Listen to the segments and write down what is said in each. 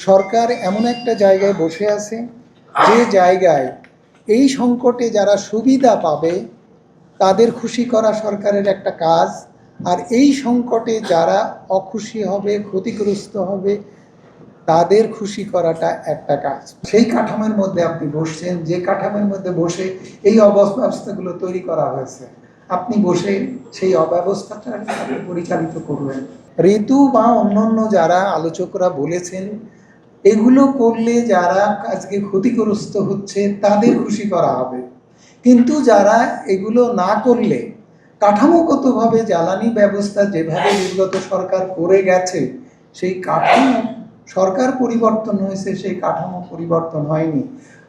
সরকার এমন একটা জায়গায় বসে আছে যে জায়গায় এই সংকটে যারা সুবিধা পাবে তাদের খুশি করা সরকারের একটা কাজ, আর এই সংকটে যারা অখুশি হবে, ক্ষতিগ্রস্ত হবে, তাদের খুশি করাটা একটা কাজ। সেই কাঠামোর মধ্যে আপনি বসছেন, যে কাঠামোর মধ্যে বসে এই অব্যবস্থাগুলো তৈরি করা হয়েছে, আপনি বসে সেই অব্যবস্থাটা পরিচালিত করবেন। ঋতু বা অন্যান্য যারা আলোচকরা বলেছেন এগুলো করলে যারা আজকে ক্ষতিগ্রস্ত হচ্ছে তাদের খুশি করা হবে, কিন্তু যারা এগুলো না করলে কাঠামোগতভাবে জ্বালানি ব্যবস্থা যেভাবে বিগত সরকার করে গেছে সেই কাঠামো, সরকার পরিবর্তন হয়েছে, সেই কাঠামো পরিবর্তন হয়নি।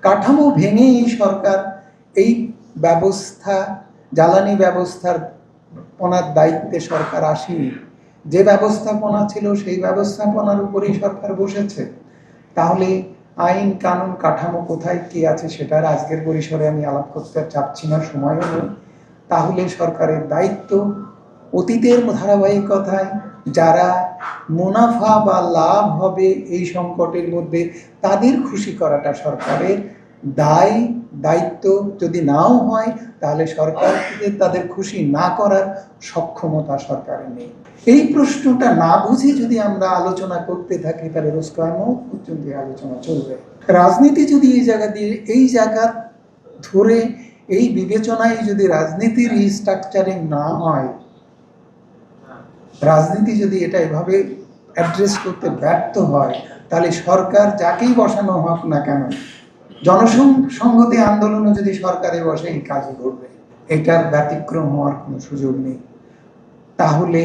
কাঠামো ভেঙে এই সরকার এই ব্যবস্থা, জ্বালানি ব্যবস্থার পনার দায়িত্বে সরকার আসেনি। যে ব্যবস্থাপনা ছিল সেই ব্যবস্থাপনার উপরেই সরকার বসেছে। তাহলে আইন কানুন কাঠামো কোথায় কি আছে সেটার আজকের পরিসরে আমি আলাপ করতে চাচ্ছি না, সময়ও নেই। তাহলে সরকারের দায়িত্ব অতীতের ধারাবাহিকতায় যারা মুনাফা বা লাভ হবে এই সংকটের মধ্যে তাদের খুশি করাটা সরকারের দায়িত্ব। যদি নাও হয় তাহলে সরকার থেকে তাদের খুশি না করার সক্ষমতা সরকারের নেই। এই প্রশ্নটা না বুঝে যদি আমরা আলোচনা করতে থাকি তাহলে রোজ কিয়ামত পর্যন্ত আলোচনা চলবে। রাজনীতি যদি এই জায়গা ধরে এই বিবেচনায় যদি রাজনীতির রিস্ট্রাকচারিং না হয়, রাজনীতি যদি এটা এভাবে অ্যাড্রেস করতে ব্যর্থ হয়, তাহলে সরকার যাকেই বসানো হোক না কেন, জনসংহতি আন্দোলনও যদি সরকারে বসে এই কাজই করবে, এটার ব্যতিক্রম হওয়ার কোনো সুযোগ নেই। তাহলে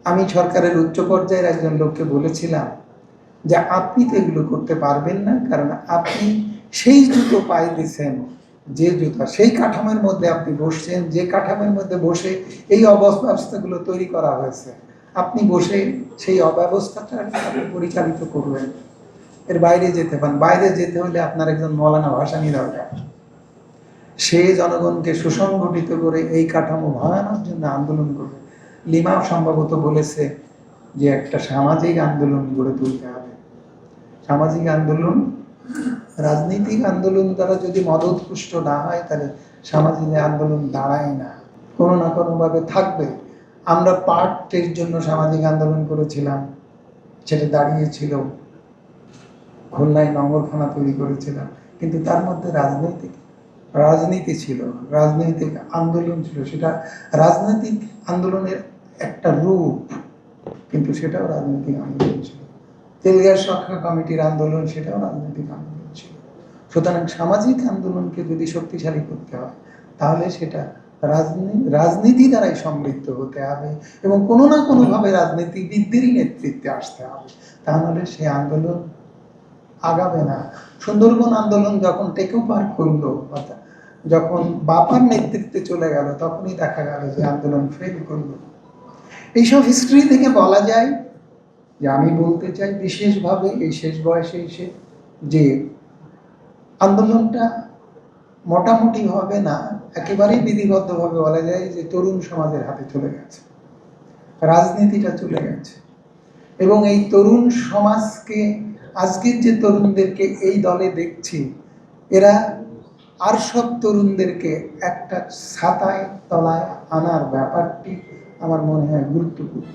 আমি সরকারের উচ্চ পর্যায়ের একজন লোককে বলেছিলাম যে আপনি তো এগুলো করতে পারবেন না, কারণ আপনি সেই জুতো পায়ে দিচ্ছেন যে জুতা, সেই কাঠামোর মধ্যে আপনি বসছেন, যে কাঠামোর মধ্যে বসে এই অব্যবস্থাগুলো তৈরি করা হয়েছে, আপনি বসে সেই অব্যবস্থাটা পরিচালিত করবেন। এর বাইরে যেতে পান। বাইরে যেতে হলে আপনার একজন মৌলানা ভাসানী দরকার। সে জনগণকে সুসংগঠিত করে এই কাঠামো ভাঙানোর জন্য আন্দোলন করবে। লিমা সম্ভবত বলেছে যে একটা সামাজিক আন্দোলন গড়ে তুলতে হবে। সামাজিক আন্দোলন, রাজনৈতিক আন্দোলন দ্বারা যদি মদতপুষ্ট না হয় তাহলে সামাজিক আন্দোলন দাঁড়ায় না, কোনো না কোনোভাবে থাকবে। আমরা পার্টের জন্য সামাজিক আন্দোলন করেছিলাম, সেটা দাঁড়িয়েছিল, খুলনায় নগরখানা তৈরি করেছিলাম, কিন্তু তার মধ্যে রাজনীতি ছিল, রাজনৈতিক আন্দোলন ছিল, সেটা রাজনৈতিক আন্দোলনের একটা রূপ, কিন্তু সেটাও রাজনৈতিক আন্দোলন ছিল। তেলগ্যাস রক্ষা কমিটির আন্দোলন, সেটাও রাজনৈতিক আন্দোলন ছিল। সুতরাং সামাজিক আন্দোলনকে যদি শক্তিশালী করতে হয় তাহলে সেটা রাজনীতি দ্বারাই সমৃদ্ধ হতে হবে এবং কোনো না কোনোভাবে রাজনীতিবিদদেরই নেতৃত্বে আসতে হবে, তাহলে সেই আন্দোলন আগাবে না। সুন্দরবন আন্দোলন যখন টেকো পার করলো, যখন বাপার নেতৃত্বে চলে গেল, তখনই দেখা গেল যে আন্দোলন ফেল করলো। এইসব হিস্ট্রি থেকে বলা যায় যে, আমি বলতে চাই বিশেষভাবে এই শেষ বয়সে এসে, যে আন্দোলনটা মোটামুটি হবে না, একেবারেই বিধিবদ্ধভাবে বলা যায় যে তরুণ সমাজের হাতে চলে গেছে, রাজনীতিটা চলে গেছে। এবং এই তরুণ সমাজকে, আজকের যে তরুণদেরকে এই দলে দেখছি, এরা আর সব তরুণদেরকে একটা ছাতায় তলায় আনার ব্যাপারটি আমার মনে হয় গুরুত্বপূর্ণ।